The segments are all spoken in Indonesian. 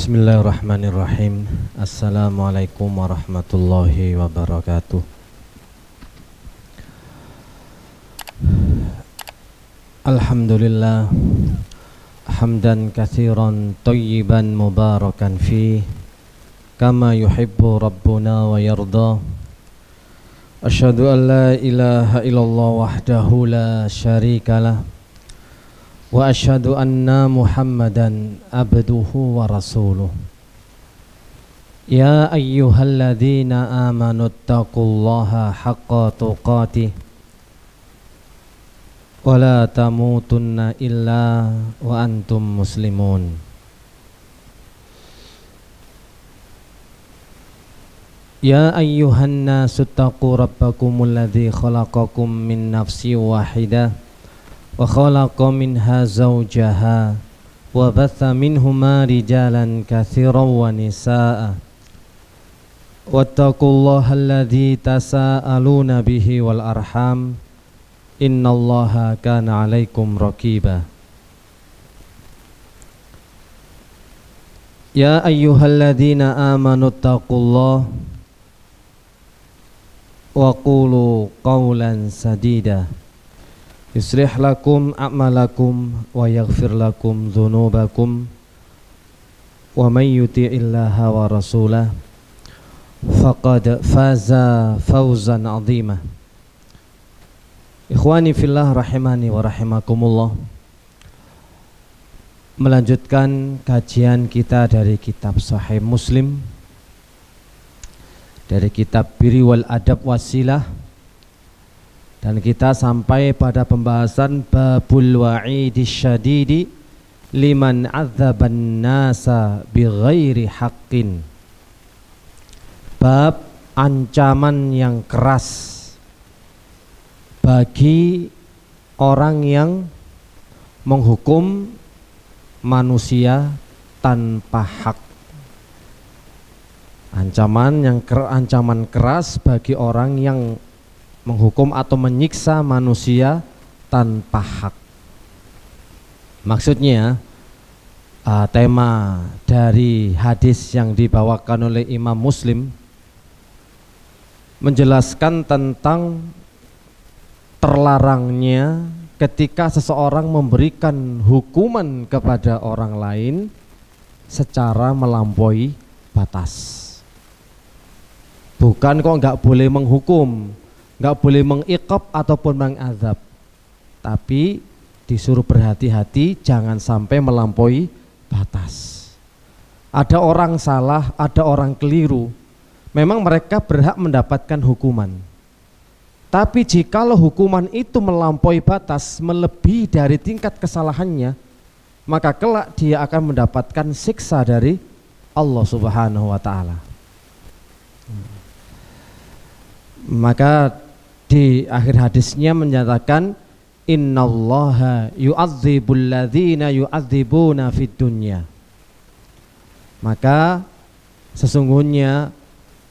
Bismillahirrahmanirrahim. Assalamualaikum warahmatullahi wabarakatuh. Alhamdulillah hamdan katsiran thayyiban mubarakan fi kama yuhibbu rabbuna wa yarda. Asyhadu an la ilaha illallah wahdahu la syarikalah wa asyhadu anna Muhammadan abduhu wa rasuluh. Ya ayyuhalladzina amanu taqullaha haqqa tuqatih wa la tamutunna illa wa antum muslimun. Ya ayyuhan nasu taqu rabbakumul ladzi khalaqakum min nafsin wahidah wa khalaqa minha zawjaha wa batha minhuma rijalan katsiran wa nisaa wattaqullaha alladzi tasaaluna bihi wal arham innallaha kana 'alaikum raqiba. Ya ayyuhalladzina amanu taqullaha wa qulu qawlan sadida yuslih lakum a'malakum wa yaghfir lakum dhunubakum wa may yuti'illaha wa rasulahu faqad faza fawzan 'azima. Ikhwani fillah rahimani wa rahimakumullah. Melanjutkan kajian kita dari kitab Sahih Muslim, dari kitab Birri wal Adab Wasilah, dan kita sampai pada pembahasan babul wa'idi syadidi liman adzaban nasa bighairi haqqin. Bab ancaman yang keras bagi orang yang menghukum manusia tanpa hak. Ancaman keras bagi orang yang menghukum atau menyiksa manusia tanpa hak. Maksudnya tema dari hadis yang dibawakan oleh Imam Muslim menjelaskan tentang terlarangnya ketika seseorang memberikan hukuman kepada orang lain secara melampaui batas. Bukan kok nggak boleh menghukum, nggak boleh mengiqab ataupun mengazab, tapi disuruh berhati-hati jangan sampai melampaui batas. Ada orang salah, ada orang keliru, memang mereka berhak mendapatkan hukuman. Tapi jikalau hukuman itu melampaui batas, melebihi dari tingkat kesalahannya, maka kelak dia akan mendapatkan siksa dari Allah Subhanahu wa ta'ala. Maka di akhir hadisnya menyatakan innallaha yu'adzibul ladzina yu'adzibuna fid dunya. Maka sesungguhnya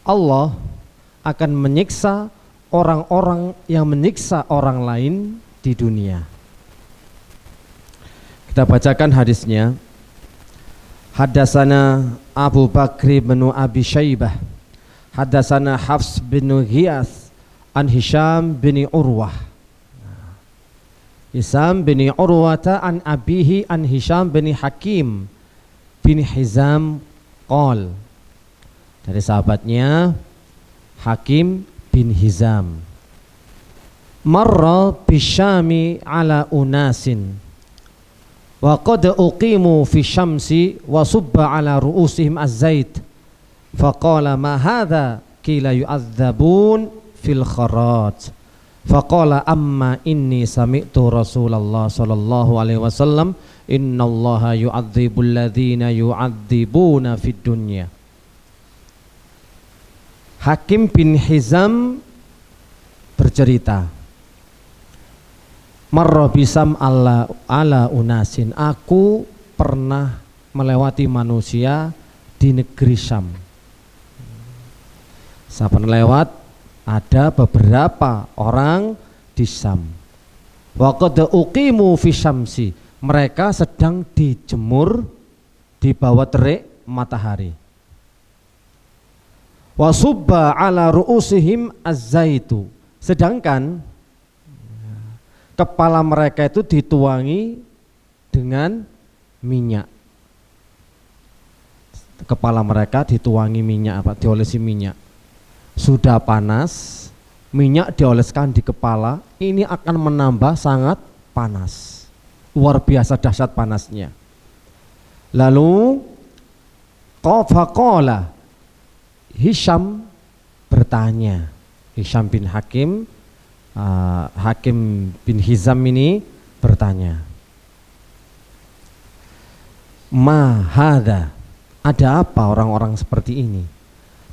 Allah akan menyiksa orang-orang yang menyiksa orang lain di dunia. Kita bacakan hadisnya. Haddatsana Abu Bakr bin Abi Syaibah, haddatsana Hafs bin Ghiyath an Hisham bin Urwah. Hisham bin Urwata an abihi an Hisham bin Hakim bin Hizam qol. Dari sahabatnya Hakim bin Hizam. Marra bisyami ala unasin wa qad uqimu fi syamsi wa subba ala ru'usihim az-zait faqala ma hadha qila yu'adzabun fil kharat faqala amma inni sami'tu Rasulullah sallallahu alaihi wasallam innallaha yu'adzibul ladzina yu'adzibuna fid dunya. Hakim bin Hizam bercerita, marra bisam ala unasin, aku pernah melewati manusia di negeri Syam. Saben lewat ada beberapa orang di Syam. Wa qad uqimu fi syamsi, mereka sedang dijemur di bawah terik matahari. Wasubba ala ru'usihim az-zaitu. Sedangkan kepala mereka itu dituangi dengan minyak. Kepala mereka dituangi minyak, diolesi minyak. Sudah panas, minyak dioleskan di kepala, ini akan menambah sangat panas. Luar biasa dahsyat panasnya. Lalu faqala Hisham bertanya, Hisham bin Hakim, Hakim bin Hizam ini bertanya, ma hadza, ada apa orang-orang seperti ini?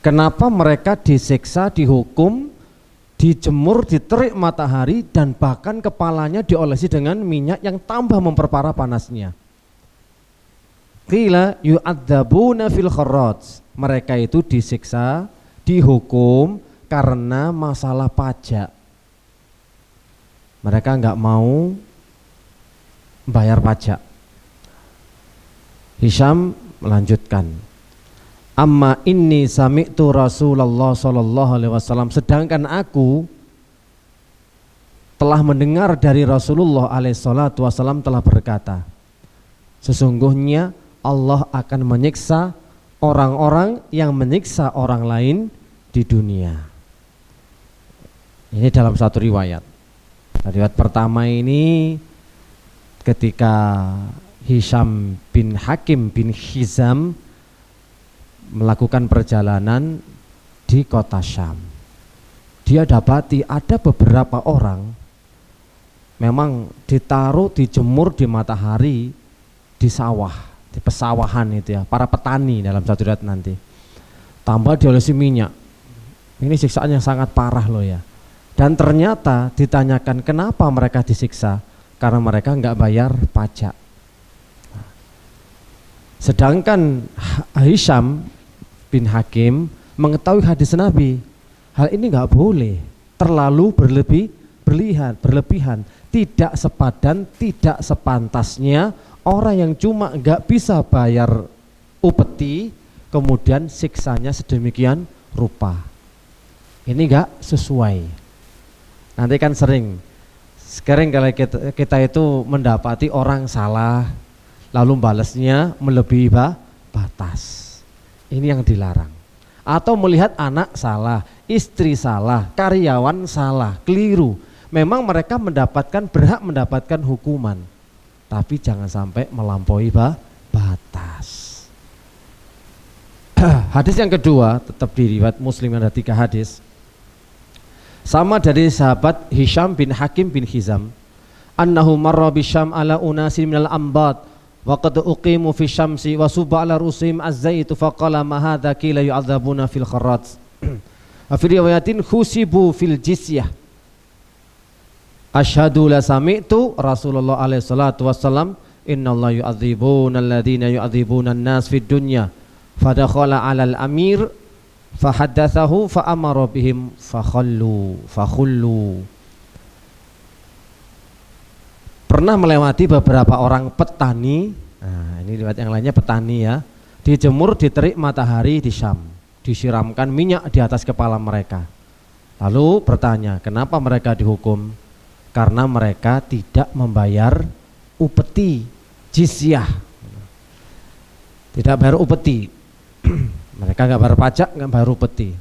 Kenapa mereka disiksa, dihukum, dijemur, diterik matahari, dan bahkan kepalanya diolesi dengan minyak yang tambah memperparah panasnya? Qila yu'adzabuna fil kharraj. Mereka itu disiksa, dihukum karena masalah pajak. Mereka enggak mau bayar pajak. Hisham melanjutkan, amma inni sami'tu Rasulullah sallallahu alaihi wasallam, sedangkan aku telah mendengar dari Rasulullah alaihi salatu wasallam telah berkata, sesungguhnya Allah akan menyiksa orang-orang yang menyiksa orang lain di dunia. Ini dalam satu riwayat. Riwayat pertama ini ketika Hisham bin Hakim bin Hizam melakukan perjalanan di kota Syam. Dia dapati ada beberapa orang memang ditaruh, dijemur di matahari di sawah, di pesawahan itu ya, para petani dalam satu riwayat nanti. Tambah diolesi minyak. Ini siksaan yang sangat parah loh ya. Dan ternyata ditanyakan kenapa mereka disiksa, karena mereka enggak bayar pajak. Sedangkan Hisham bin Hakim mengetahui hadis Nabi, hal ini enggak boleh, terlalu berlebihan, tidak sepadan, tidak sepantasnya orang yang cuma enggak bisa bayar upeti kemudian siksanya sedemikian rupa. Ini enggak sesuai. Nanti kan sering kalau kita itu mendapati orang salah lalu balasnya melebihi batas. Ini yang dilarang. Atau melihat anak salah, istri salah, karyawan salah, keliru. Memang mereka berhak mendapatkan hukuman, tapi jangan sampai melampaui batas. Hadis yang kedua tetap di riwayat Muslim, ada 3 hadis. Sama dari sahabat Hisham bin Hakim bin Hizam, annahu marra bisyam ala unasin minal ambat wa qad uqimu fi syamsi wa suba ala rusihim az-zaitu faqala ma hadza qila yu'adzabuna fil kharrat wa fi riwayatin khusibu fil jizyah. Asyhadu la sami'tu Rasulullah alaihi salatu wassalam innallaha yu'adzibuna alladziina yu'adzibuna an-nas fid dunya fadakhala 'alal amir fahaddatsahu fa'amara bihim fakhullu. Pernah melewati beberapa orang petani, nah ini riwayat yang lainnya petani ya, dijemur diterik matahari di Syam, disiramkan minyak di atas kepala mereka. Lalu bertanya, kenapa mereka dihukum? Karena mereka tidak membayar upeti, jizyah, tidak bayar upeti. Mereka nggak bayar pajak, nggak bayar upeti.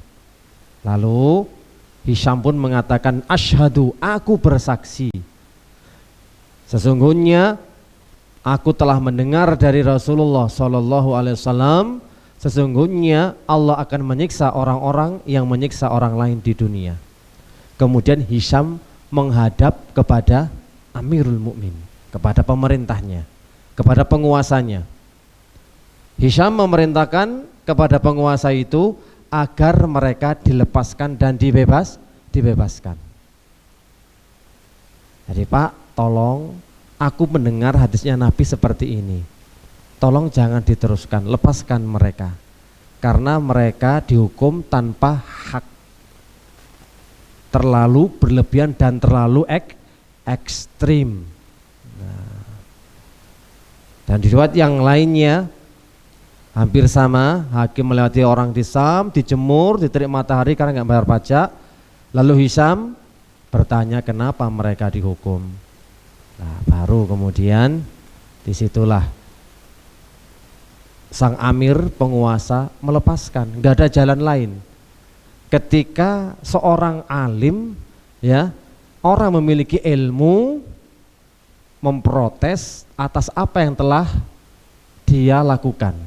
Lalu Hisham pun mengatakan, asyhadu, aku bersaksi, sesungguhnya aku telah mendengar dari Rasulullah Shallallahu Alaihi Wasallam, sesungguhnya Allah akan menyiksa orang-orang yang menyiksa orang lain di dunia. Kemudian Hisham menghadap kepada Amirul Mukmin, kepada pemerintahnya, kepada penguasanya. Hisham memerintahkan kepada penguasa itu agar mereka dilepaskan dan dibebaskan. Jadi Pak, tolong, aku mendengar hadisnya Nabi seperti ini. Tolong jangan diteruskan, lepaskan mereka. Karena mereka dihukum tanpa hak. Terlalu berlebihan dan terlalu ekstrim. Nah. Dan di riwayat yang lainnya, Hampir sama, hakim melewati orang di Sam, dijemur, diterik matahari karena nggak bayar pajak. Lalu Hisham bertanya kenapa mereka dihukum. Nah, baru kemudian disitulah sang amir penguasa melepaskan, nggak ada jalan lain. Ketika seorang alim, ya, orang memiliki ilmu memprotes atas apa yang telah dia lakukan,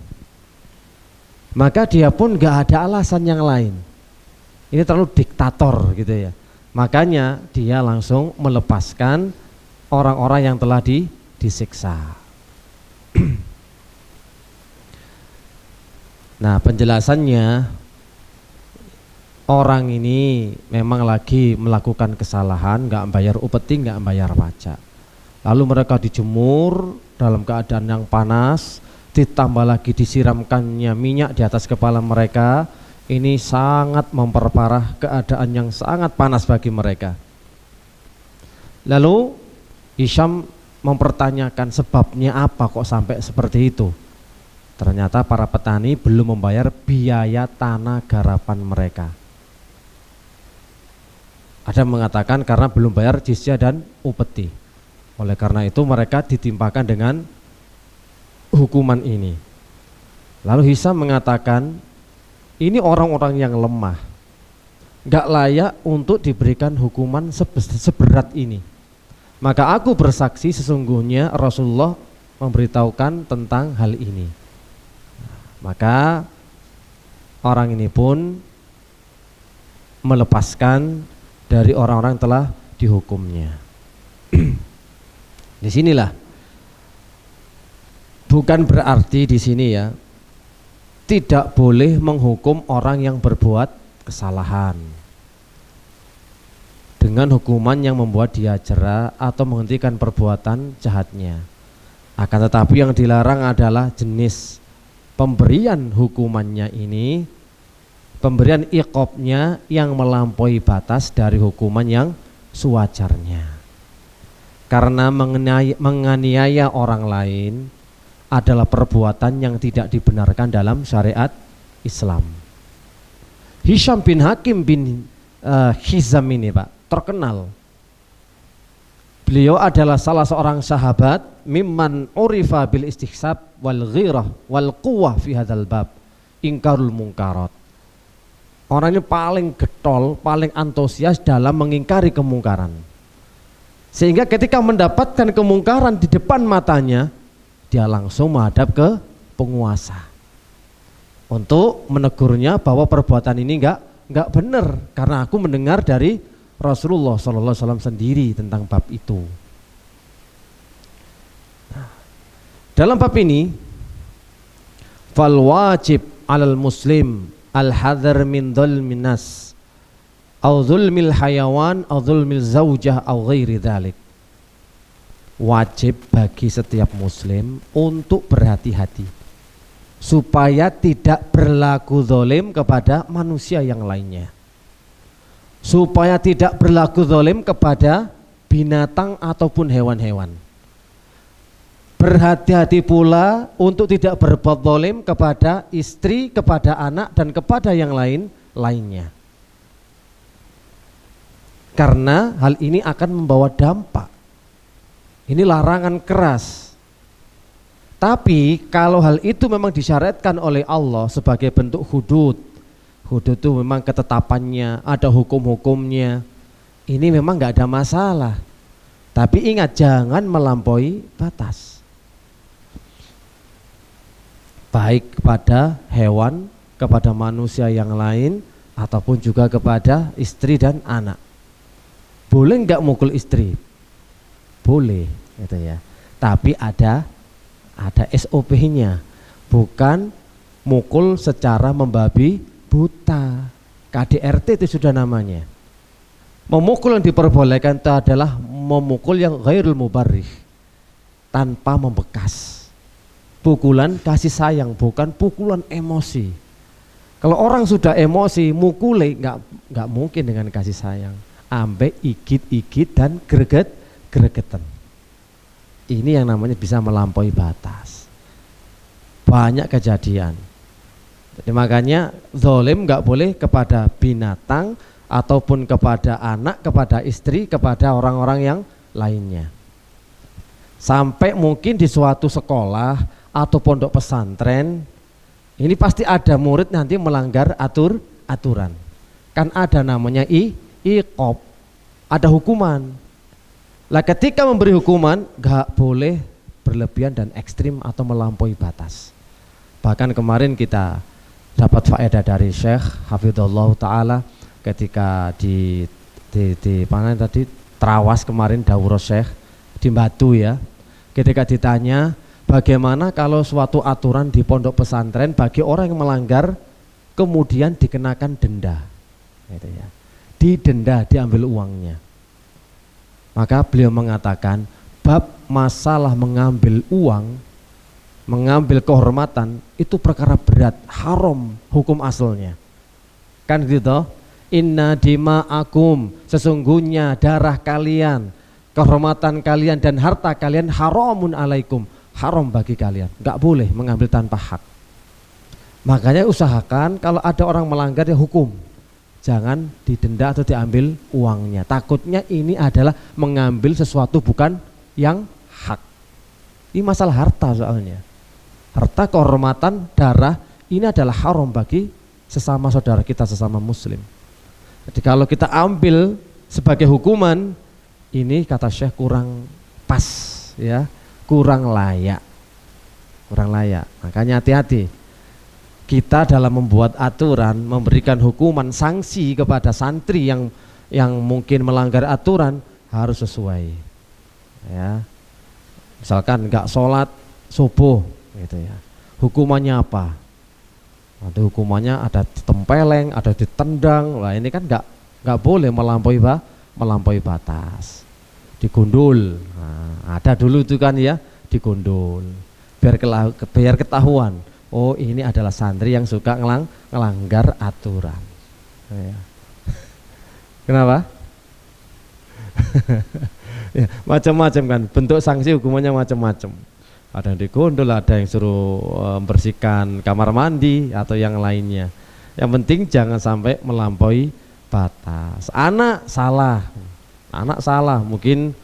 maka dia pun nggak ada alasan yang lain. Ini terlalu diktator gitu ya. Makanya dia langsung melepaskan orang-orang yang telah disiksa. Nah, penjelasannya, orang ini memang lagi melakukan kesalahan, nggak bayar upeti, nggak bayar pajak. Lalu mereka dijemur dalam keadaan yang panas, ditambah lagi disiramkannya minyak di atas kepala mereka. Ini sangat memperparah keadaan yang sangat panas bagi mereka. Lalu Hisham mempertanyakan sebabnya apa kok sampai seperti itu. Ternyata para petani belum membayar biaya tanah garapan mereka. Ada yang mengatakan karena belum bayar jizyah dan upeti. Oleh karena itu mereka ditimpakan dengan hukuman ini. Lalu Hisham mengatakan, ini orang-orang yang lemah, gak layak untuk diberikan hukuman seberat ini. Maka aku bersaksi sesungguhnya Rasulullah memberitahukan tentang hal ini. Maka orang ini pun melepaskan dari orang-orang yang telah dihukumnya. Di sinilah, bukan berarti di sini ya tidak boleh menghukum orang yang berbuat kesalahan dengan hukuman yang membuat dia jera atau menghentikan perbuatan jahatnya. Akan tetapi yang dilarang adalah jenis pemberian hukumannya ini, pemberian iqobnya yang melampaui batas dari hukuman yang sewajarnya. Karena menganiaya orang lain adalah perbuatan yang tidak dibenarkan dalam syariat Islam. Hisham bin Hakim bin Hizam ini Pak terkenal. Beliau adalah salah seorang sahabat mimman urifa bil istihsab wal ghirah wal quwwah fi hadzal bab ingkarul munkarat. Orang ini paling getol, paling antusias dalam mengingkari kemungkaran. Sehingga ketika mendapatkan kemungkaran di depan matanya, dia langsung menghadap ke penguasa untuk menegurnya bahwa perbuatan ini enggak benar, karena aku mendengar dari Rasulullah SAW sendiri tentang bab itu. Dalam bab ini, fal wajib alal muslim al hadar min dzulmin nas au dzulmil hayawan au dzulmil zaujah au ghairi dzalik. Wajib bagi setiap muslim untuk berhati-hati supaya tidak berlaku zalim kepada manusia yang lainnya, supaya tidak berlaku zalim kepada binatang ataupun hewan-hewan. Berhati-hati pula untuk tidak berbuat zalim kepada istri, kepada anak, dan kepada yang lainnya. Karena hal ini akan membawa dampak. Ini larangan keras. Tapi kalau hal itu memang disyariatkan oleh Allah sebagai bentuk hudud, hudud itu memang ketetapannya, ada hukum-hukumnya, ini memang gak ada masalah. Tapi ingat, jangan melampaui batas, baik kepada hewan, kepada manusia yang lain, ataupun juga kepada istri dan anak. Boleh gak mukul istri? Boleh gitu ya. Tapi ada SOP-nya, bukan mukul secara membabi buta. KDRT itu sudah namanya. Memukul yang diperbolehkan itu adalah memukul yang ghairul mubarrih, tanpa membekas. Pukulan kasih sayang, bukan pukulan emosi. Kalau orang sudah emosi, mukuli nggak mungkin dengan kasih sayang. Ambek igit-igit dan gregetan. Ini yang namanya bisa melampaui batas. banyak kejadian. Jadi makanya zalim nggak boleh kepada binatang ataupun kepada anak, kepada istri, kepada orang-orang yang lainnya. Sampai mungkin di suatu sekolah atau pondok pesantren, ini pasti ada murid nanti melanggar aturan. Kan ada namanya iqab, ada hukuman. Lah ketika memberi hukuman nggak boleh berlebihan dan ekstrim atau melampaui batas. Bahkan kemarin kita dapat faedah dari Syekh Hafidhullah Ta'ala ketika di mana tadi Trawas kemarin daurah Syekh di Batu ya, ketika ditanya bagaimana kalau suatu aturan di pondok pesantren bagi orang yang melanggar kemudian dikenakan denda gitu ya, didenda, diambil uangnya. Maka beliau mengatakan bab masalah mengambil uang, mengambil kehormatan itu perkara berat, haram hukum asalnya. Kan gitu. Inna dima'akum, sesungguhnya darah kalian, kehormatan kalian dan harta kalian haramun alaikum, haram bagi kalian. Enggak boleh mengambil tanpa hak. Makanya usahakan kalau ada orang melanggar ya hukum. Jangan didenda atau diambil uangnya. Takutnya ini adalah mengambil sesuatu bukan yang hak. Ini masalah harta soalnya. Harta, kehormatan, darah ini adalah haram bagi sesama saudara kita, sesama muslim. Jadi kalau kita ambil sebagai hukuman, ini kata Syekh kurang pas ya, kurang layak. Kurang layak. Makanya hati-hati. Kita dalam membuat aturan, memberikan hukuman, sanksi kepada santri yang mungkin melanggar aturan harus sesuai. Ya. Misalkan enggak sholat subuh gitu ya. Hukumannya apa? Nanti hukumannya ada ditempeleng, ada ditendang. Lah ini kan enggak boleh melampaui batas. Digundul. Nah, ada dulu itu kan ya, digundul. Biar ketahuan. Oh, ini adalah santri yang suka ngelanggar aturan. Ya. Kenapa? Ya, macam-macam kan, bentuk sanksi hukumannya macam-macam. Ada yang digondol, ada yang suruh membersihkan kamar mandi atau yang lainnya. Yang penting jangan sampai melampaui batas. Anak salah, mungkin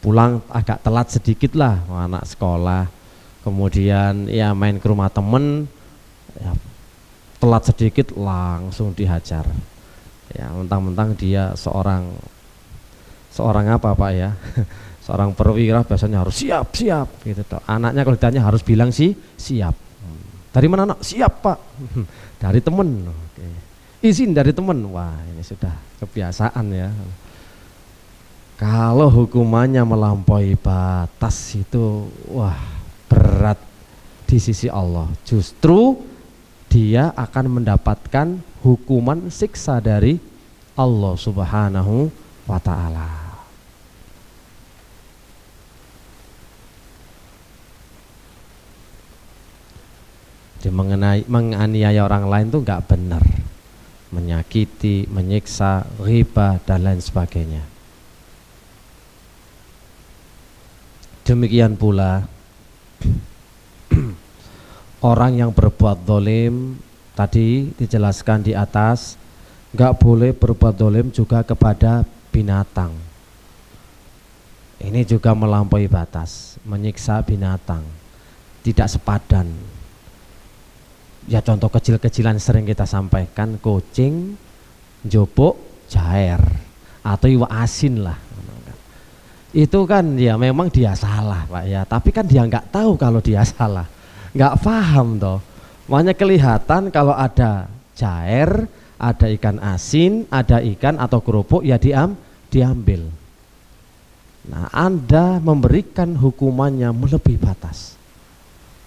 pulang agak telat sedikit lah, anak sekolah. Kemudian ya main ke rumah temen, ya, telat sedikit langsung dihajar. Ya, mentang-mentang dia seorang apa Pak ya? Seorang perwira biasanya harus siap gitu toh. Anaknya kalau ditanya harus bilang siap. Dari mana anak? Siap Pak. Dari temen. Oke. Izin dari temen. Wah, ini sudah kebiasaan ya. Kalau hukumannya melampaui batas itu wah, berat di sisi Allah. Justru dia akan mendapatkan hukuman siksa dari Allah Subhanahu wa ta'ala. Menganiaya orang lain itu enggak benar, menyakiti, menyiksa, ghibah dan lain sebagainya. Demikian pula orang yang berbuat zalim tadi dijelaskan di atas, enggak boleh berbuat zalim juga kepada binatang. Ini juga melampaui batas, menyiksa binatang, tidak sepadan. Ya contoh kecil-kecilan sering kita sampaikan, kucing, jobok, jair atau iwak asin lah. Itu kan ya memang dia salah Pak ya, tapi kan dia nggak tahu kalau dia salah, nggak paham toh. Makanya kelihatan kalau ada jair, ada ikan asin, ada ikan atau kerupuk ya diambil. Nah Anda memberikan hukumannya melebihi batas.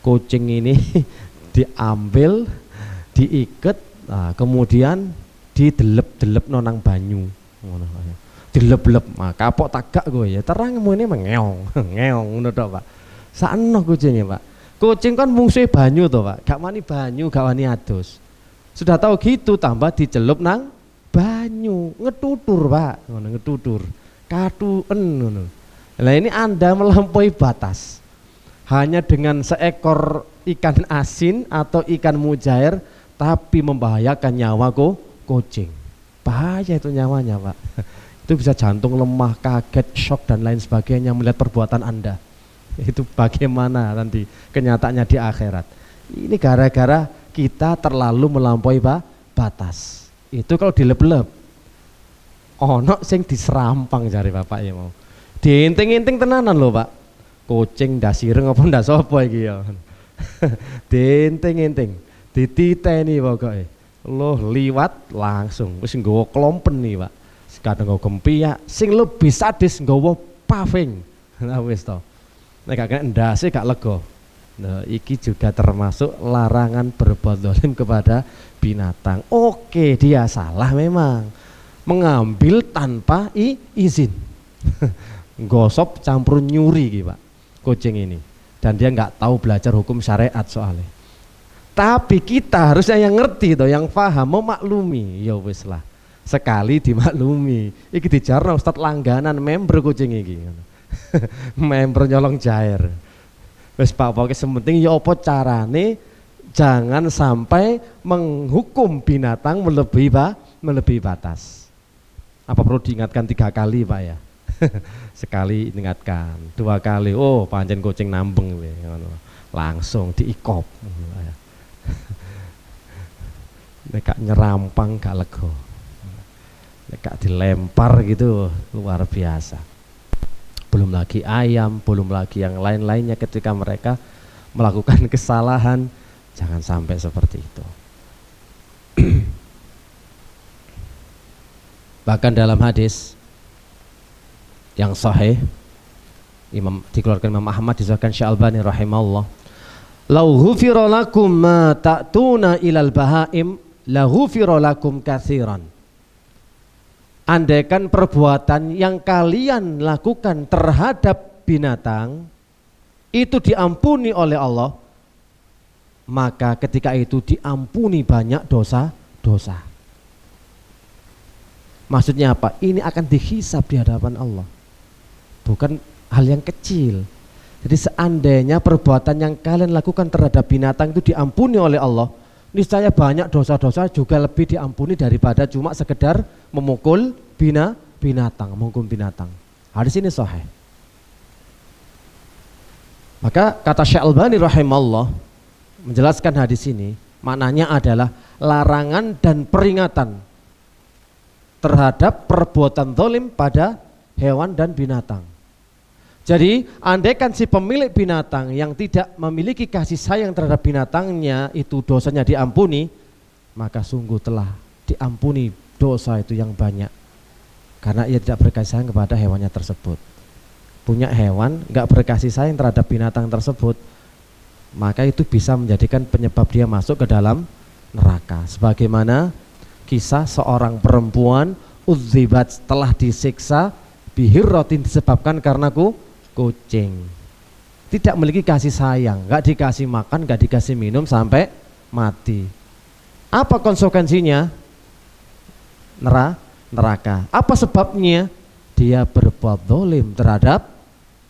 Kucing ini diambil, diikat, nah, kemudian didelep-delep nonang banyu, dilep-lep, maka kapok tagak gue ya, terang ini mengeong, ngeong, udah Pak. Saeno kucingnya Pak. Kucing kan musuh banyu toh Pak, gak wani banyu, gak wani adus. Sudah tahu gitu, tambah dicelup nang banyu, ngetutur Pak, ngetutur, katuen. Nah ini Anda melampaui batas. Hanya dengan seekor ikan asin atau ikan mujair tapi membahayakan nyawa kucing. Bahaya itu nyawanya, Pak. Itu bisa jantung lemah, kaget, shock dan lain sebagainya melihat perbuatan Anda. Itu bagaimana nanti kenyataannya di akhirat. Ini gara-gara kita terlalu melampaui batas. Itu kalau dileb-leb. Ono sing diserampang jari bapak ya mau. Diinting-inting tenanan loh, Pak. Kucing ndas ireng apa ndas apa iki ya. Diinting-inting, dititeni pokoke. Loh liwat langsung wis nggawa klompen nih, Pak. Kadang nggawa gempiak, sing lebih sadis nggawa paving. Nah wis to. Nek gak kena ndase gak lega. Nah, iki juga termasuk larangan berbuat zalim kepada binatang. Oke, dia salah memang. Mengambil tanpa izin. Gosop campur nyuri gitu, Pak. Kucing ini. Dan dia nggak tahu belajar hukum syariat soalnya. Tapi kita harusnya yang ngerti toh, yang paham, memaklumi. Ya wis lah. Sekali dimaklumi. Iki dijarno Ustaz langganan member kucing iki. Member nyolong jair. Wis Pak, pokoknya sementing ya apa carane jangan sampai menghukum binatang melebihi batas. Apa perlu diingatkan 3 kali, Pak ya? Sekali ingatkan, 2 kali, oh pancen kucing nambeng langsung diikop. Nek gak nyerampang gak lego. Nek gak dilempar gitu luar biasa. Belum lagi ayam, belum lagi yang lain-lainnya ketika mereka melakukan kesalahan, jangan sampai seperti itu. Bahkan dalam hadis yang sahih dikeluarkan Imam Ahmad, disahkan Syekh Albani rahimahullah, "Lau ghufira lakum ma ta'tuna ilal bahaim la ghufira lakum katsiran." Andaikan perbuatan yang kalian lakukan terhadap binatang itu diampuni oleh Allah, maka ketika itu diampuni banyak dosa-dosa. Maksudnya apa? Ini akan dihisab di hadapan Allah. Bukan hal yang kecil. Jadi seandainya perbuatan yang kalian lakukan terhadap binatang itu diampuni oleh Allah, niscaya banyak dosa-dosa juga lebih diampuni daripada cuma sekedar memukul binatang, menghukum binatang. Hadis ini sahih. Maka kata Syekh Albani rahimahullah menjelaskan hadis ini, maknanya adalah larangan dan peringatan terhadap perbuatan zalim pada hewan dan binatang. Jadi andaikan si pemilik binatang yang tidak memiliki kasih sayang terhadap binatangnya itu dosanya diampuni, maka sungguh telah diampuni dosa itu yang banyak, karena ia tidak berkasih sayang kepada hewannya tersebut. Punya hewan gak berkasih sayang terhadap binatang tersebut, maka itu bisa menjadikan penyebab dia masuk ke dalam neraka. Sebagaimana kisah seorang perempuan udzibat, telah disiksa bihirrotin, disebabkan karena kucing. Tidak memiliki kasih sayang, gak dikasih makan, gak dikasih minum sampai mati. Apa konsekuensinya? Neraka. Apa sebabnya? Dia berbuat zalim terhadap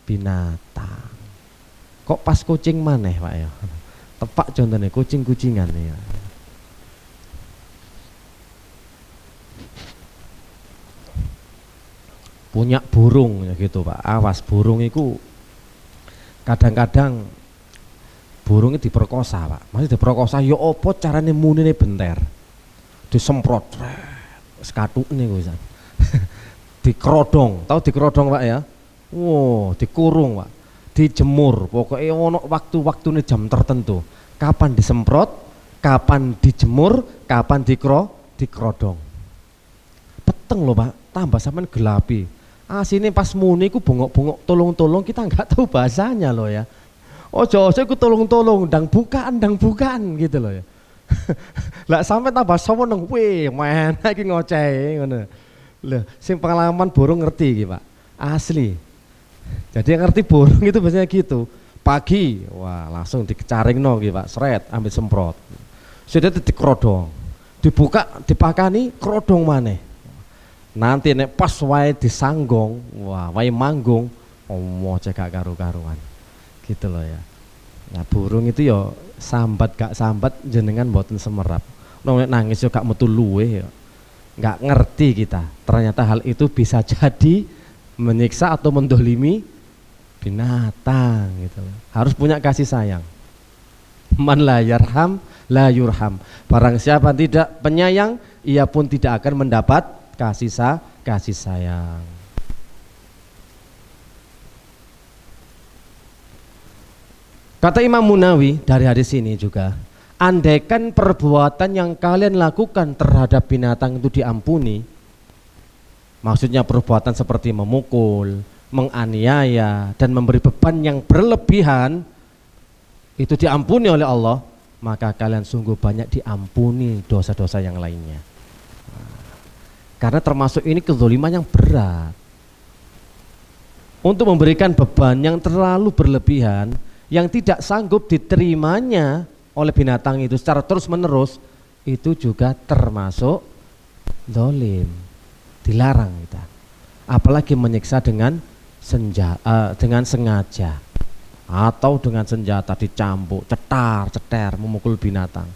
binatang. Kok pas kucing maneh, Pak ya? Tepak contohnya kucing-kucingan ya. Punya burung ya gitu, Pak. Awas, burung itu kadang-kadang burungnya diperkosa, Pak. Masih diperkosa, ya opo carane munine benter. Disemprot. Skatukne kuwi. Dikerodong, tahu dikerodong, Pak ya? Wow, dikurung, Pak. Dijemur, pokoknya ono waktu-waktune jam tertentu. Kapan disemprot, kapan dijemur, kapan dikerodong. Peteng loh, Pak, tambah sampean gelapi. Asine pas muni ku bongok-bongok tolong-tolong, kita nggak tahu bahasanya loh ya. Ojo iku tolong-tolong, ndang bukaan gitu loh ya. Lah sampai tambah seneng, weh, men iki ngoceh ngono. Lah sing pengalaman burung ngerti iki, Pak. Asli. Jadi yang ngerti burung itu biasanya gitu. Pagi, wah langsung dikecaringno iki, Pak. Sret, ambil semprot. Sudah dikerodong. Dibuka, dipakani, kerodong maneh. Nanti nek pas wae disanggong, wah wae manggung, cek gak karu-karuan. Gitu loh ya. Nah, burung itu ya sambat gak sambat jenengan mboten semerap. Nek nangis yo gak metu luwe ya. Nggak ngerti kita. Ternyata hal itu bisa jadi menyiksa atau mendolimi binatang gitu. Harus punya kasih sayang. Man la yarham la yurham. Barang siapa tidak penyayang, ia pun tidak akan mendapat kasih sayang. Kata Imam Munawi dari hadis ini juga, andaikan perbuatan yang kalian lakukan terhadap binatang itu diampuni, maksudnya perbuatan seperti memukul, menganiaya, dan memberi beban yang berlebihan, itu diampuni oleh Allah, maka kalian sungguh banyak diampuni dosa-dosa yang lainnya. Karena termasuk ini kezaliman yang berat. Untuk memberikan beban yang terlalu berlebihan, yang tidak sanggup diterimanya oleh binatang itu secara terus menerus, itu juga termasuk zalim, dilarang kita. Apalagi menyiksa dengan sengaja atau dengan senjata dicambuk, cetar, memukul binatang,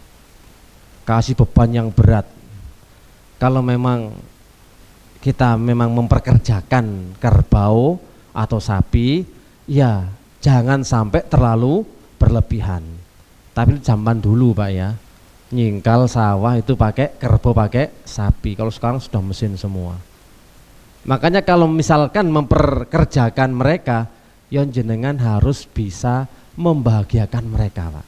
kasih beban yang berat. Kalau memang kita memang memperkerjakan kerbau atau sapi, ya jangan sampai terlalu berlebihan. Tapi zaman dulu Pak ya, nyingkal sawah itu pakai kerbau, pakai sapi. Kalau sekarang sudah mesin semua. Makanya kalau misalkan memperkerjakan mereka, yang jenengan harus bisa membahagiakan mereka Pak.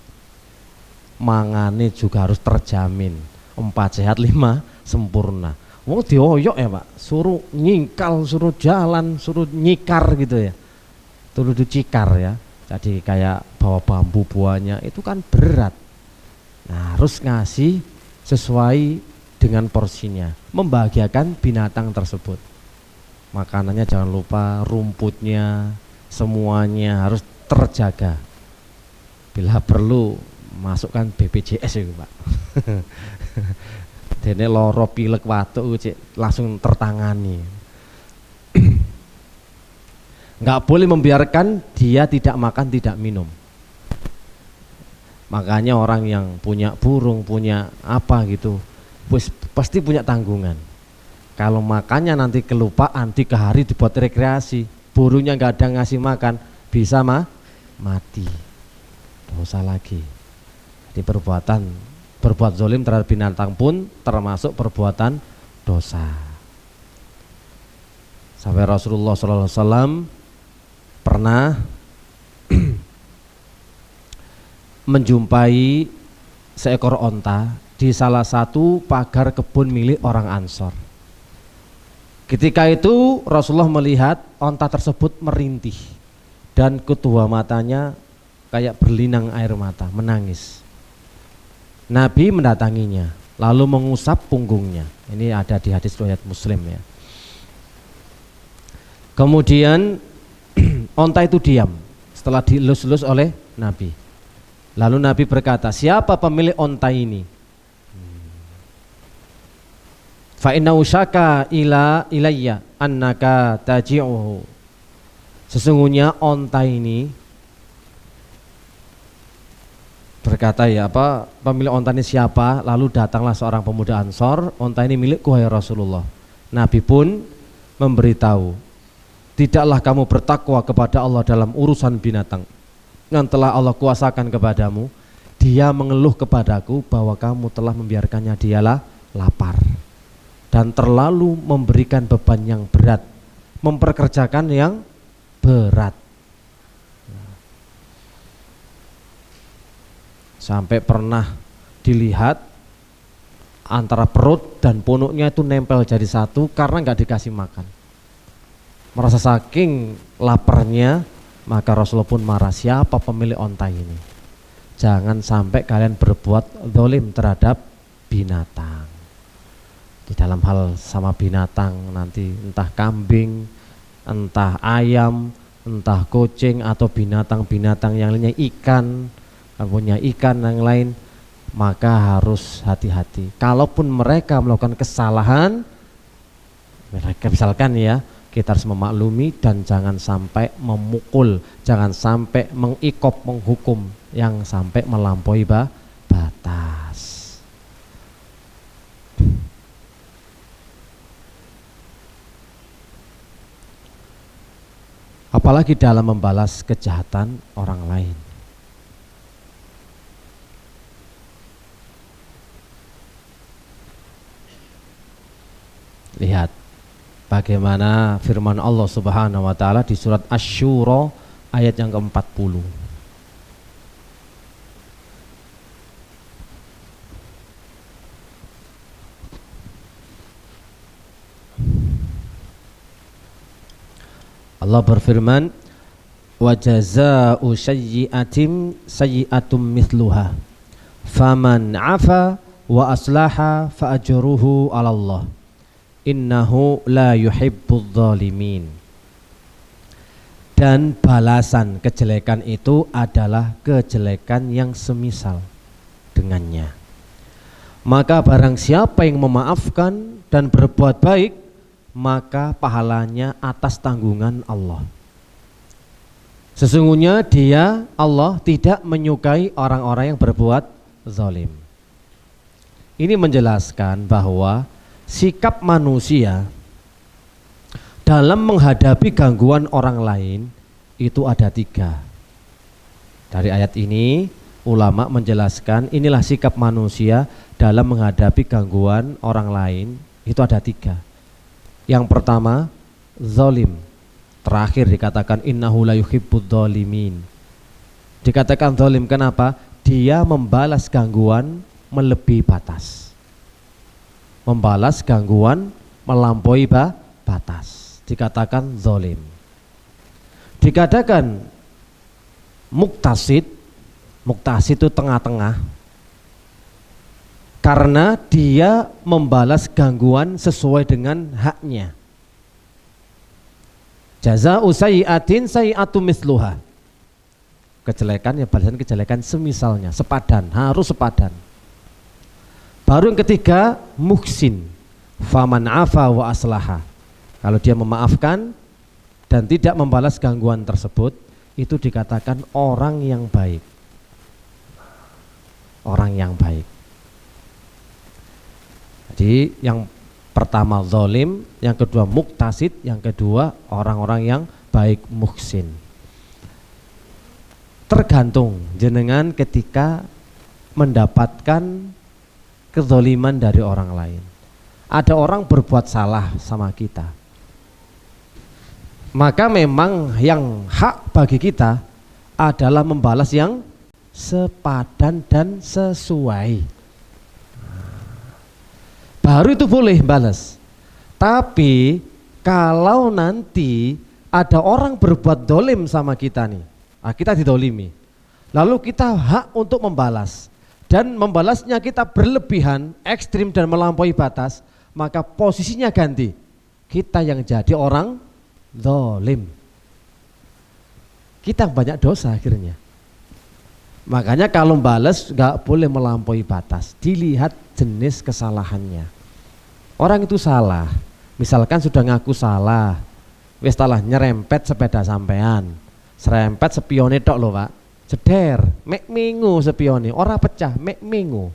Mangane juga harus terjamin, 4 sehat 5 sempurna. Wong dioyok ya Pak, suruh nyingkal, suruh jalan, suruh nyikar gitu ya. Tulu dicikar ya. Jadi kayak bawa bambu buahnya itu kan berat. Nah, harus ngasih sesuai dengan porsinya, membahagiakan binatang tersebut. Makanannya jangan lupa, rumputnya, semuanya harus terjaga. Bila perlu masukkan BPJS ya Pak. Dene loro pilek watuk langsung tertangani. Nggak boleh membiarkan dia tidak makan, tidak minum. Makanya orang yang punya burung, punya apa gitu, pasti punya tanggungan. Kalau makannya nanti kelupaan, 3 hari dibuat rekreasi, burungnya nggak ada ngasih makan, bisa mati, dosa lagi. Jadi berbuat zalim terhadap binatang pun termasuk perbuatan dosa. Sampai Rasulullah SAW pernah menjumpai seekor onta di salah satu pagar kebun milik orang Ansor. Ketika itu Rasulullah melihat onta tersebut merintih dan kedua matanya kayak berlinang air mata, menangis. Nabi mendatanginya lalu mengusap punggungnya. Ini ada di hadis riwayat Muslim ya. Kemudian onta itu diam setelah dielus-elus oleh Nabi. Lalu Nabi berkata, siapa pemilik onta ini? Fa innahu syaka ilayya annaka taji'uhu. Sesungguhnya onta ini berkata ya pemilik onta ini siapa? Lalu datanglah seorang pemuda Ansor, onta ini milikku wahai Rasulullah. Nabi pun memberitahu, tidaklah kamu bertakwa kepada Allah dalam urusan binatang yang telah Allah kuasakan kepadamu. Dia mengeluh kepadaku bahwa kamu telah membiarkannya dialah lapar dan terlalu memberikan beban yang berat, memperkerjakan yang berat. Sampai pernah dilihat antara perut dan punuknya itu nempel jadi satu karena nggak dikasih makan. Merasa saking laparnya, maka Rasulullah pun marah, siapa pemilik onta ini? Jangan sampai kalian berbuat zalim terhadap binatang. Di dalam hal sama binatang nanti entah kambing, entah ayam, entah kucing atau binatang-binatang yang lainnya, ikan, punya ikan yang lain, maka harus hati-hati. Kalaupun mereka melakukan kesalahan, mereka misalkan ya, Kita harus memaklumi dan jangan sampai memukul, jangan sampai mengikop, menghukum yang sampai melampaui batas. Apalagi dalam membalas kejahatan orang lain. Lihat bagaimana firman Allah Subhanahu wa taala di surat Asy-Syura ayat yang ke-40. Allah berfirman, wa jazaa'u sayyi'atin sayyi'atum mithluha faman 'afa wa aslaha fa ajruhu 'ala Allah innahu la yuhibbudz zalimin. Dan balasan kejelekan itu adalah kejelekan yang semisal dengannya. Maka barang siapa yang memaafkan dan berbuat baik, maka pahalanya atas tanggungan Allah. Sesungguhnya dia, Allah, tidak menyukai orang-orang yang berbuat zalim. Ini menjelaskan bahwa sikap manusia dalam menghadapi gangguan orang lain itu ada 3. Dari ayat ini ulama menjelaskan inilah sikap manusia dalam menghadapi gangguan orang lain itu ada 3. Yang pertama zalim, terakhir dikatakan innahu la yuhibbudz zalimin. Dikatakan zalim kenapa? Dia membalas gangguan melebihi batas, membalas gangguan melampaui batas, dikatakan zalim. Dikatakan muktasid, muktasid itu tengah-tengah, karena dia membalas gangguan sesuai dengan haknya. Jazaa'u sayyi'atin sayyi'atu mithluha. Kejelekan ya balasan kejelekan semisalnya, sepadan, harus sepadan. Baru yang ketiga muhsin, faman 'afa wa aslaha. Kalau dia memaafkan dan tidak membalas gangguan tersebut, itu dikatakan orang yang baik. Orang yang baik. Jadi yang pertama zalim, yang kedua muktasid, yang kedua orang-orang yang baik, muhsin. Tergantung jenengan ketika mendapatkan kezaliman dari orang lain. Ada orang berbuat salah sama kita, maka memang yang hak bagi kita adalah membalas yang sepadan dan sesuai. Baru itu boleh balas. Tapi kalau nanti ada orang berbuat dolim sama kita nih, kita didolimi, lalu kita hak untuk membalas, dan membalasnya kita berlebihan, ekstrim dan melampaui batas, maka posisinya ganti, kita yang jadi orang dolim, kita banyak dosa akhirnya. Makanya kalau balas gak boleh melampaui batas, dilihat jenis kesalahannya. Orang itu salah, misalkan sudah ngaku salah, wis salah nyerempet sepeda sampean, serempet spione tok lho Pak, jeder, mek minggu spione, ora pecah, mek minggu.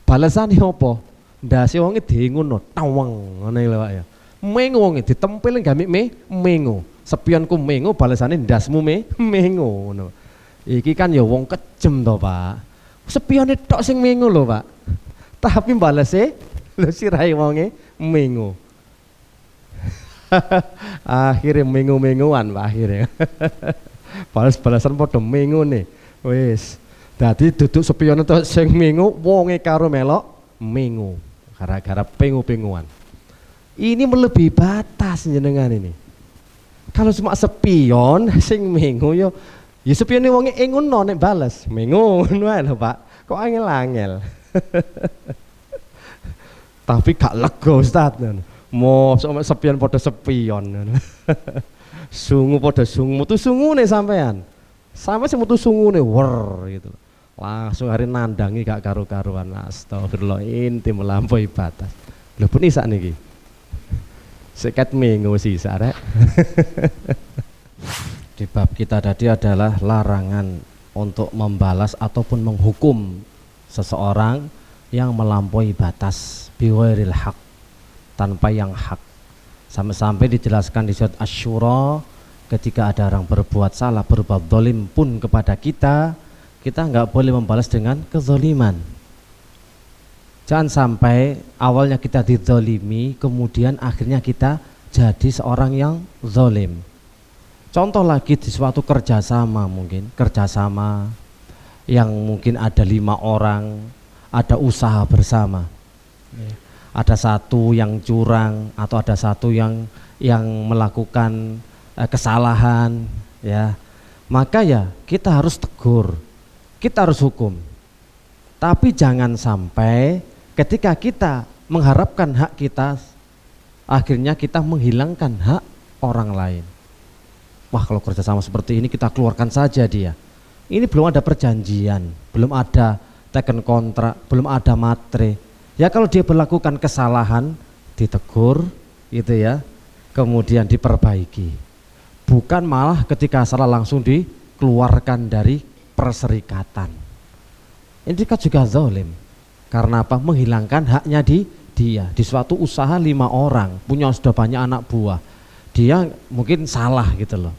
Balasane opo? Ndase wonge diengono, tawang ngene lho Pak ya. Minggu wonge ditempel gak minggu. Spionku minggu, balasane ndasmu minggu ngono. Iki kan ya wong kejem to Pak. Spione tok sing minggu lho Pak. Tapi balase lho sirahe wonge minggu. Akhirnya minggu-mingguan Pak akhirnya. Balas-balasan padha minggu nih. Wis. Dadi duduk spion tok sing minggu wonge karo melok minggu. Gara-gara pengu-penguan. Ini melebihi batas jenengan ini. Kalau cuma spion sing minggu yo ya spione wonge ngono nek bales minggu ngono ae lho Pak. Kok angel-angel. Tapi gak lega Ustaz. Mau sepion pada sepion. Sungu pada sungu, mutu sungune sampean. Sampai sing mutu sungune wer gitu. Langsung hari nandangi gak karu-karuan. Astagfirullah, inti melampaui batas. Lho pun isak niki. Seket minggu sih sare. Di bab kita tadi adalah larangan untuk membalas ataupun menghukum seseorang yang melampaui batas bighairil haq, tanpa yang hak. Sampai-sampai dijelaskan di surat Asy-Syura, ketika ada orang berbuat salah, berbuat zalim pun kepada kita, kita nggak boleh membalas dengan kezaliman. Jangan sampai awalnya kita dizalimi, kemudian akhirnya kita jadi seorang yang zalim. Contoh lagi di suatu kerjasama, mungkin kerjasama yang mungkin ada 5 orang, ada usaha bersama. Ada satu yang curang atau ada satu yang melakukan kesalahan, ya. Maka ya kita harus tegur, kita harus hukum. Tapi jangan sampai ketika kita mengharapkan hak kita, akhirnya kita menghilangkan hak orang lain. Wah, kalau kerjasama seperti ini kita keluarkan saja dia. Ini belum ada perjanjian, belum ada teken kontrak, belum ada matre. Ya kalau dia melakukan kesalahan, ditegur gitu ya, kemudian diperbaiki. Bukan malah ketika salah langsung dikeluarkan dari perserikatan. Ini kan juga zalim. Karena apa? Menghilangkan haknya dia. Di suatu usaha 5 orang, punya sudah banyak anak buah. Dia mungkin salah gitu loh.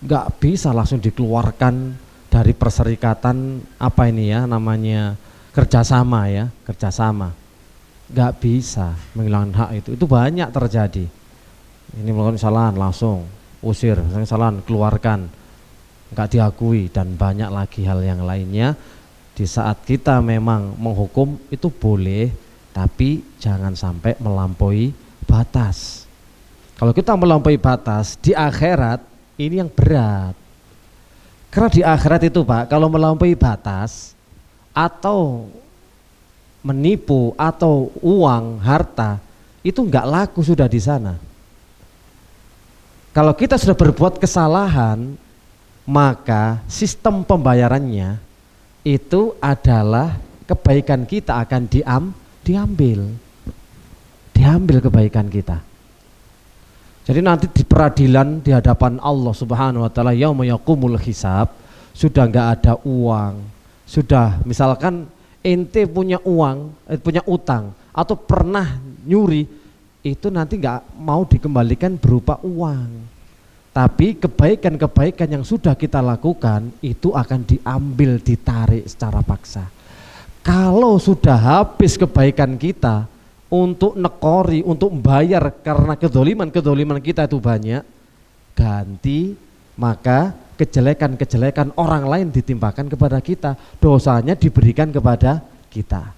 Nggak bisa langsung dikeluarkan dari perserikatan, apa ini ya namanya, kerjasama ya, kerjasama. Nggak bisa menghilangkan hak itu banyak terjadi. Ini melakukan kesalahan langsung usir, kesalahan keluarkan, nggak diakui, dan banyak lagi hal yang lainnya. Di saat kita memang menghukum itu boleh, tapi jangan sampai melampaui batas. Kalau kita melampaui batas di akhirat, ini yang berat. Karena di akhirat itu Pak, kalau melampaui batas atau menipu atau uang, harta, itu enggak laku sudah di sana. Kalau kita sudah berbuat kesalahan, maka sistem pembayarannya itu adalah kebaikan kita akan diambil kebaikan kita. Jadi nanti di peradilan di hadapan Allah Subhanahu wa taala yauma yaqumul hisab, sudah enggak ada uang. Sudah misalkan ente punya uang, punya utang atau pernah nyuri, itu nanti nggak mau dikembalikan berupa uang, tapi kebaikan-kebaikan yang sudah kita lakukan itu akan diambil, ditarik secara paksa. Kalau sudah habis kebaikan kita untuk nekori, untuk membayar karena kedoliman kita itu banyak, ganti, maka kejelekan-kejelekan orang lain ditimpakan kepada kita, dosanya diberikan kepada kita.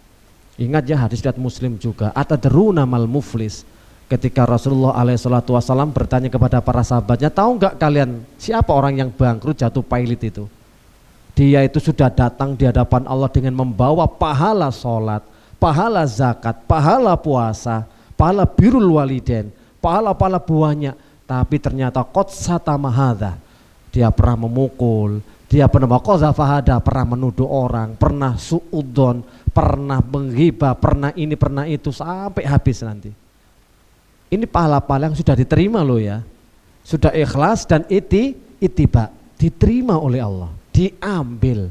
Ingat ya hadis riwayat Muslim juga, atadruna mal muflis, ketika Rasulullah SAW bertanya kepada para sahabatnya, tahu nggak kalian siapa orang yang bangkrut, jatuh pailit itu? Dia itu sudah datang di hadapan Allah dengan membawa pahala sholat, pahala zakat, pahala puasa, pahala birrul walidain, pahala-pahala buahnya, tapi ternyata qad satama hadza, dia pernah memukul, dia pernah qazafahada, pernah menuduh orang, pernah suudzon, pernah menghibah, pernah ini, pernah itu, sampai habis nanti. Ini pahala-pahala yang sudah diterima loh ya, sudah ikhlas dan itiba, diterima oleh Allah, diambil.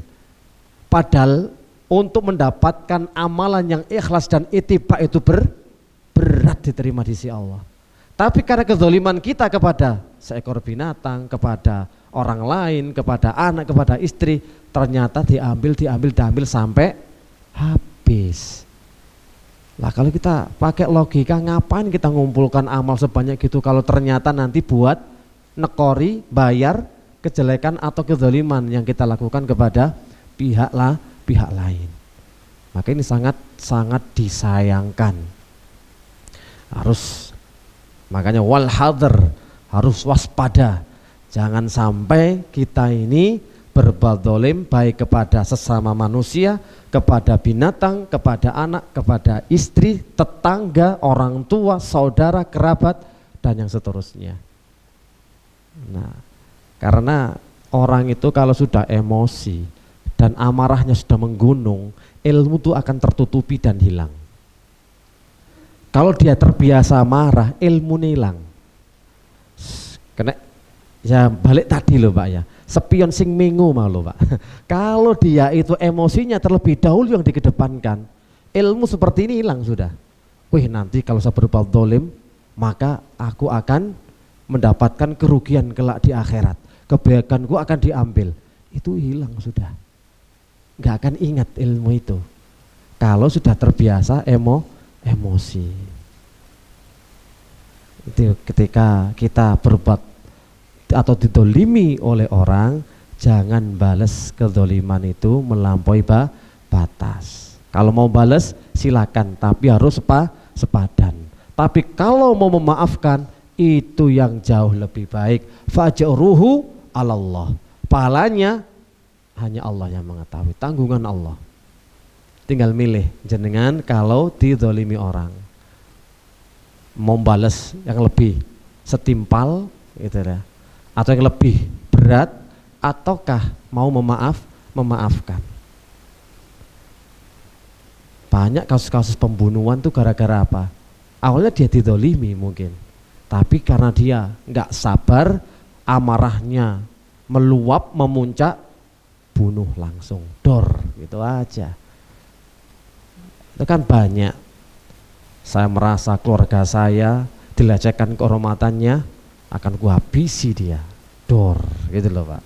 Padahal untuk mendapatkan amalan yang ikhlas dan itiba itu berat diterima di sisi Allah. Tapi karena kezaliman kita kepada seekor binatang, kepada orang lain, kepada anak, kepada istri, ternyata diambil sampai habis. Lah kalau kita pakai logika, ngapain kita ngumpulkan amal sebanyak gitu kalau ternyata nanti buat nekori, bayar kejelekan atau kezaliman yang kita lakukan kepada pihak lain. Maka ini sangat disayangkan. Makanya wal hadar, harus waspada. Jangan sampai kita ini berbuat zalim baik kepada sesama manusia, kepada binatang, kepada anak, kepada istri, tetangga, orang tua, saudara, kerabat, dan yang seterusnya. Nah, karena orang itu kalau sudah emosi dan amarahnya sudah menggunung, ilmu itu akan tertutupi dan hilang. Kalau dia terbiasa marah, ilmu hilang. Kena ya balik tadi loh Pak ya. Spion sing mingu mau loh Pak. Kalau dia itu emosinya terlebih dahulu yang dikedepankan, ilmu seperti ini hilang sudah. Wih, nanti kalau saya berbuat zalim, maka aku akan mendapatkan kerugian kelak di akhirat. Kebaikanku akan diambil. Itu hilang sudah. Nggak akan ingat ilmu itu. Kalau sudah terbiasa emosi. Itu ketika kita berbuat atau didolimi oleh orang, jangan balas kedoliman itu melampaui batas. Kalau mau balas silakan, tapi harus sepadan. Tapi kalau mau memaafkan, itu yang jauh lebih baik. Fajruhu 'alallah. Pahalanya hanya Allah yang mengetahui, tanggungan Allah. Tinggal milih jenengan kalau didolimi orang. Mau balas yang lebih setimpal gitu ya, atau yang lebih berat, ataukah mau memaafkan. Banyak kasus-kasus pembunuhan tuh gara-gara apa? Awalnya dia didolimi mungkin, tapi karena dia nggak sabar, amarahnya meluap, memuncak, bunuh langsung, dor, gitu aja. Itu kan banyak. Saya merasa keluarga saya dilecehkan kehormatannya, akan kuhabisi dia, dor, gitu loh Pak.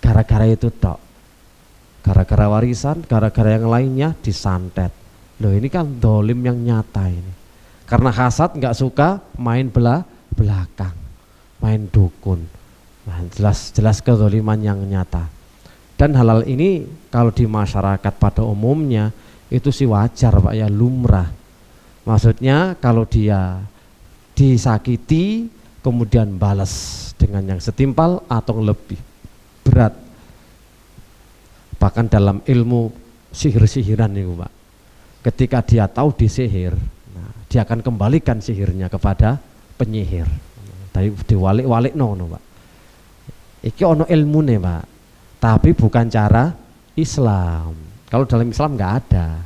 Gara-gara itu tok, gara-gara warisan, gara-gara yang lainnya disantet. Loh ini kan dolim yang nyata ini. Karena hasad nggak suka main belakang, main dukun. Nah, jelas kedoliman yang nyata. Dan hal-hal ini kalau di masyarakat pada umumnya itu sih wajar Pak ya, lumrah. Maksudnya kalau dia disakiti kemudian balas dengan yang setimpal atau lebih berat. Bahkan dalam ilmu sihir-sihiran nih Pak, ketika dia tahu disihir, nah, dia akan kembalikan sihirnya kepada penyihir. Dari diwalik-walik no Pak. Iki ono ilmune Pak, tapi bukan cara Islam. Kalau dalam Islam nggak ada.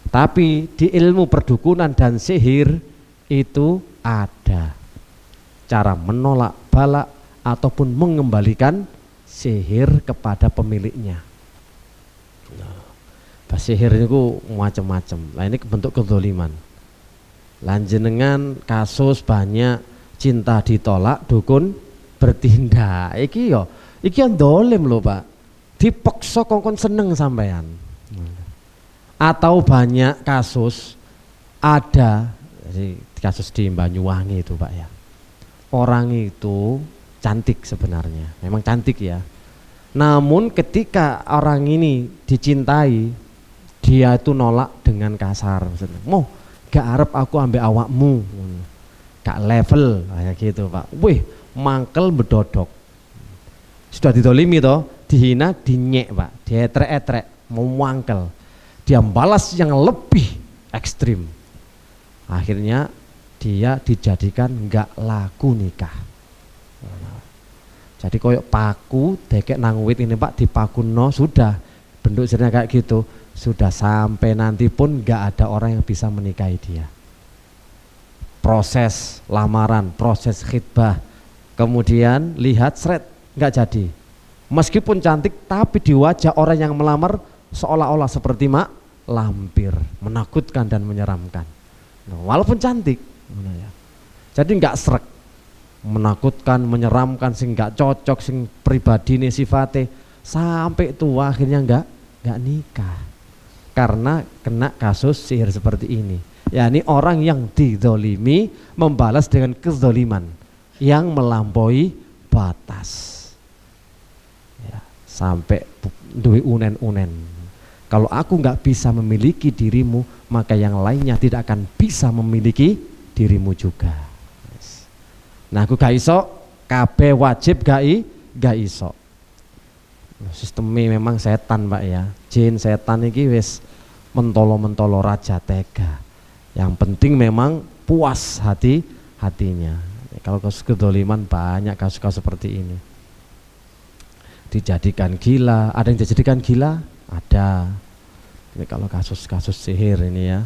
Tapi di ilmu perdukunan dan sihir itu ada cara menolak bala ataupun mengembalikan sihir kepada pemiliknya. Nah, sihir itu macam-macam. Nah ini bentuk kezaliman. Lanjenengan kasus banyak cinta ditolak, dukun bertindak. Iki yang dolim loh Pak. Dipaksa kongkon seneng sampean. Atau banyak kasus ada, jadi kasus di Banyuwangi itu Pak ya, orang itu cantik sebenarnya, memang cantik ya, namun ketika orang ini dicintai, dia itu nolak dengan kasar, mau gak arep aku ambek awakmu, gak level kayak gitu Pak. Wih, mangkel bedodok, sudah didolimi toh, dihina, dinyek Pak, dietrek-etrek, mau mangkel, dia balas yang lebih ekstrim. Akhirnya dia dijadikan nggak laku nikah. Jadi koyok paku dekek nang wit ini Pak, dipakuno sudah bentuk jenenge kayak gitu, sudah sampai nanti pun nggak ada orang yang bisa menikahi dia. Proses lamaran, proses khitbah, kemudian lihat seret nggak jadi. Meskipun cantik tapi di wajah orang yang melamar seolah-olah seperti lampir, menakutkan dan menyeramkan. Nah, walaupun cantik, jadi nggak srek, menakutkan, menyeramkan, sing nggak cocok, sing pribadi nih sifatnya, sampai tua akhirnya nggak nikah karena kena kasus sihir seperti ini. Ya ini orang yang dizolimi membalas dengan kezoliman yang melampaui batas. Ya, sampai duwe unen-unen. Kalau aku nggak bisa memiliki dirimu, maka yang lainnya tidak akan bisa memiliki dirimu juga. Nah aku gak iso, kabeh wajib gak iso. Sistemnya memang setan Pak ya, jin setan ini wis mentolo-mentolo raja tega. Yang penting memang puas hatinya. Kalau kasus kedoliman banyak kasus-kasus seperti ini. Dijadikan gila, ada yang dijadikan gila? Ada. Ini kalau kasus-kasus sihir ini ya.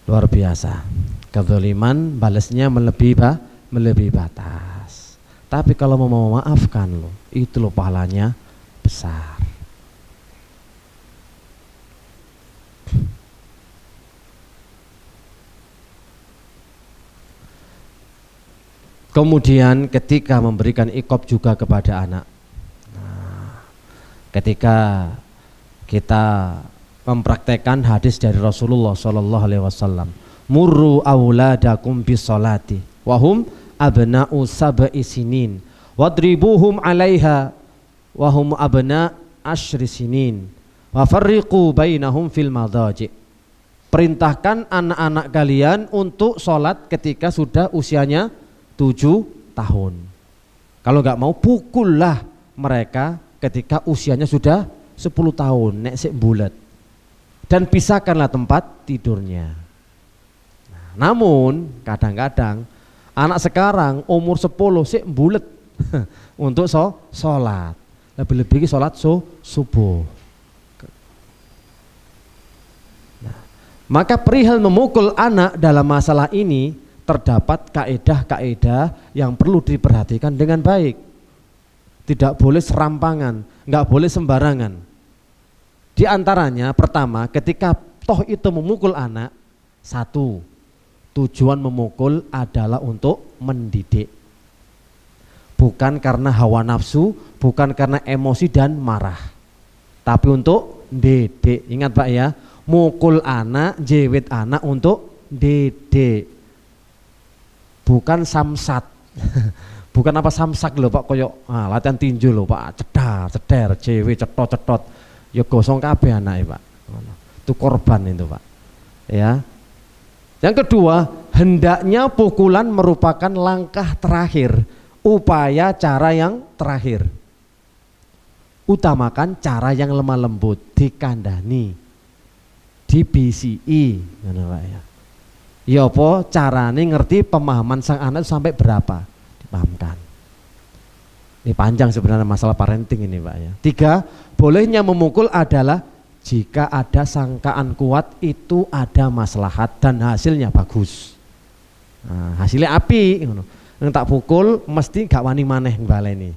Luar biasa. Kezaliman balasnya melebihi batas. Tapi kalau mau memaafkan loh, itu loh pahalanya besar. Kemudian ketika memberikan iqab juga kepada anak. Nah, ketika kita mempraktekkan hadis dari Rasulullah Shallallahu Alaihi Wasallam, murru auladakum bisolati, wahum abna'u sab'i sinin, wadribuhum 'alaiha, wahum abna' ashri sinin, wa farriqu bainahum fil madaji. Perintahkan anak-anak kalian untuk sholat ketika sudah usianya 7 tahun. Kalau nggak mau, pukullah mereka ketika usianya sudah 10 tahun, nek sik bulet. Dan pisahkanlah tempat tidurnya. Nah, namun kadang-kadang anak sekarang umur 10 sik bulet untuk sholat. Lebih-lebih sholat subuh. Nah, maka perihal memukul anak dalam masalah ini terdapat kaedah-kaedah yang perlu diperhatikan dengan baik. Tidak boleh serampangan, nggak boleh sembarangan. Di antaranya pertama, ketika toh itu memukul anak, satu, tujuan memukul adalah untuk mendidik. Bukan karena hawa nafsu, bukan karena emosi dan marah. Tapi untuk didik. Ingat Pak ya, mukul anak, jewit anak untuk didik. Bukan samsat. Bukan apa samsak lho Pak, koyok latihan tinju lho Pak, ceder, cewek cetot. Ya gosong kabeh anake Pak. Itu korban itu Pak. Ya. Yang kedua, hendaknya pukulan merupakan langkah terakhir, upaya cara yang terakhir. Utamakan cara yang lemah lembut, dikandani, dibisiki, ngono Pak ya. Ya apa carane ngerti pemahaman sang anak sampai berapa dipahamkan. Ini panjang sebenarnya masalah parenting ini Pak ya. 3, bolehnya memukul adalah jika ada sangkaan kuat itu ada maslahat dan hasilnya bagus. Nah, hasilnya api ngono. Yang tak pukul mesti gak wani maneh baleni.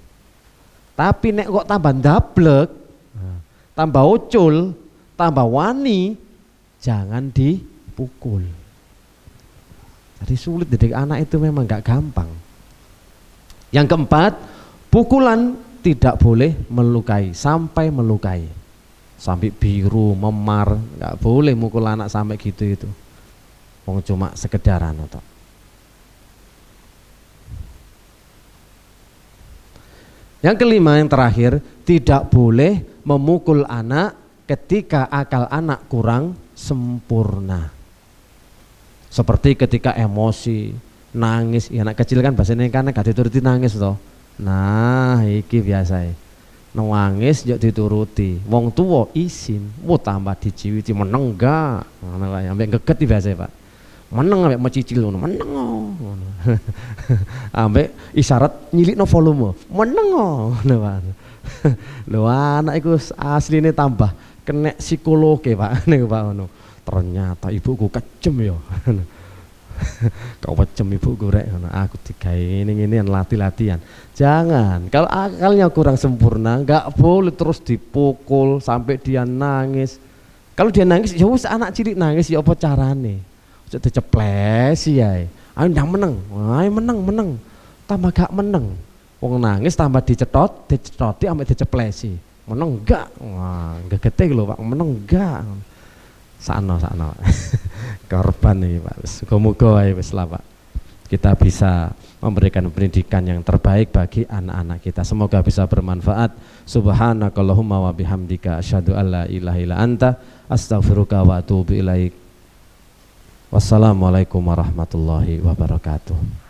Tapi nek kok tambah ndablek, tambah ucul, tambah wani, jangan dipukul. Jadi sulit didik anak itu memang gak gampang. Yang keempat, pukulan tidak boleh melukai, sampai melukai, sampai biru, memar, gak boleh mukul anak sampai gitu itu. Wong cuma sekedaran atau. Yang kelima, yang terakhir, tidak boleh memukul anak ketika akal anak kurang sempurna. Seperti ketika emosi, nangis, ya anak kecil kan bahasanya kan gak dituruti nangis toh. Nah, iki biasa. Nangis yo dituruti. Wong tuwa izin, tambah diciwiti meneng enggak. Ngono kae, ambek geget biasa Pak. Meneng ambek mecicil ngono, meneng ngono. Ambek isyarat nyilikno volume, meneng ngono Pak. Lho anak iku asline tambah kena psikologi Pak, niku Pak ngono. Ternyata ibuku kejem ya. Kau kejem ibuku rek, aku digawe ini latihan. Jangan, kalau akalnya kurang sempurna nggak boleh terus dipukul sampai dia nangis. Kalau dia nangis ya wis anak cilik nangis ya apa carane? Ojo diceplesi ya. Ayo ndang meneng. Ayo meneng. Tambah gak meneng. Wong nangis tambah dicetoti ambek diceplesi. Meneng enggak? Wah, gegete lho Pak, meneng enggak? Sakno korban nih Pak. Muga-muga wae wis lah Pak, kita bisa memberikan pendidikan yang terbaik bagi anak-anak kita. Semoga bisa bermanfaat. Subhanakallahumma wa bihamdika asyhadu alla ilaha illa anta astaghfiruka wa atubu ilaik. Wassalamualaikum warahmatullahi wabarakatuh.